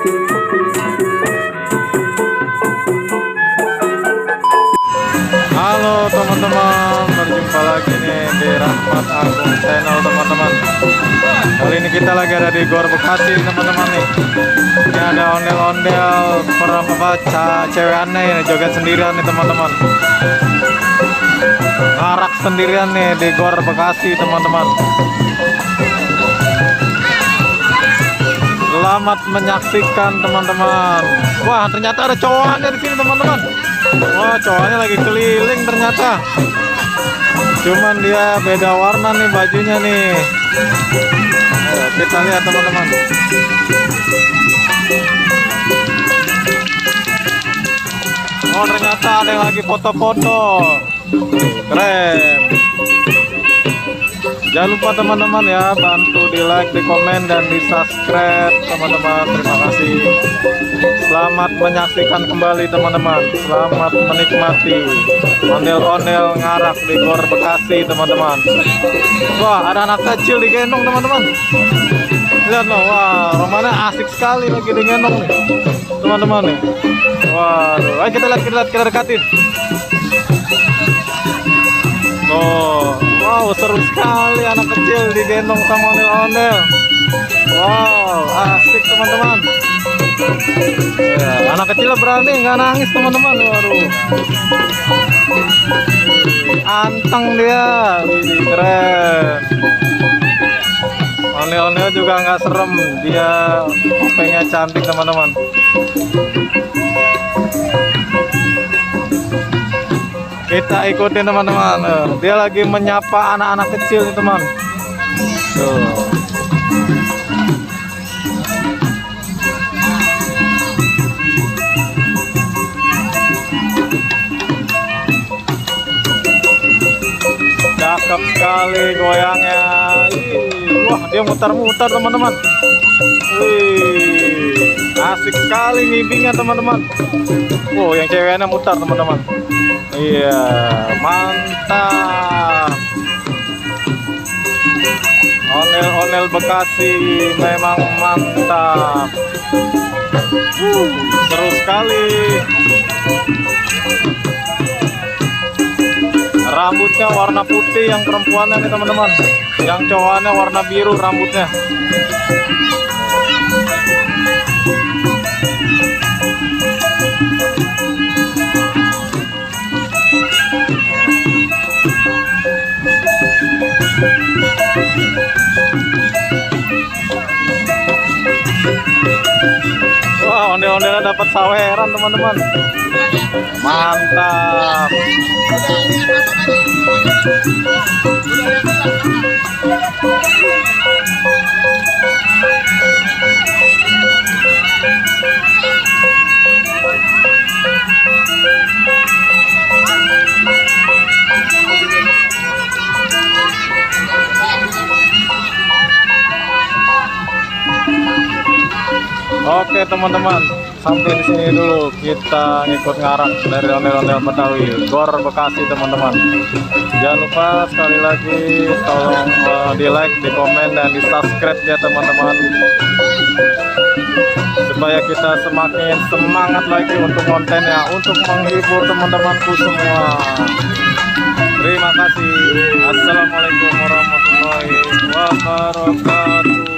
Halo teman-teman, berjumpa lagi nih di Rahmat Agung Channel teman-teman. Kali ini kita lagi ada di Gor Bekasi teman-teman nih. Ini ada ondel-ondel perempuan cewek aneh ini joget sendirian nih teman-teman. Ngarak sendirian nih di Gor Bekasi teman-teman. Selamat menyaksikan teman-teman. Wah, ternyata ada cowoknya di sini teman-teman. Wah, cowoknya lagi keliling ternyata. Cuman dia beda warna nih bajunya nih. Ayo, kita lihat teman-teman. Oh, ternyata ada yang lagi foto-foto. Keren. Jangan lupa teman-teman ya, bantu di like, di komen, dan di subscribe teman-teman. Terima kasih. Selamat menyaksikan kembali teman-teman. Selamat menikmati ondel-ondel ngarak di Gor Bekasi teman-teman. Wah, ada anak kecil digendong teman-teman. Lihat loh, wah, Romana asik sekali lagi digendong nih teman-teman nih. Waduh, ayo kita lihat, kita dekatin. Oh, wow, seru sekali anak kecil digendong sama ondel-ondel. Wow, asik teman-teman. Ya, anak kecil berani nggak nangis teman-teman. Waduh, anteng dia. Wih, keren. Ondel-ondel juga nggak serem, dia topengnya cantik teman-teman. Kita ikutin teman-teman. Dia lagi menyapa anak-anak kecil nih teman. Tuh. Cakep sekali goyangnya. Wah, dia mutar-mutar teman-teman. Wih, asik sekali ngibingnya teman-teman. Oh, yang ceweknya mutar teman-teman. Iya, mantap. Ondel-ondel Bekasi memang mantap. Seru sekali. Rambutnya warna putih yang perempuannya nih teman-teman. Yang cowoknya warna biru rambutnya. Wah, ondel-ondelnya dapat saweran teman-teman. Mantap. Oke teman-teman, sampai di sini dulu kita ngikut ngarak dari ondel-ondel Betawi Gor Bekasi teman-teman. Jangan lupa sekali lagi tolong di like, di komen, dan di subscribe ya teman-teman, supaya kita semakin semangat lagi untuk kontennya, untuk menghibur teman-temanku semua. Terima kasih. Assalamualaikum warahmatullahi wabarakatuh.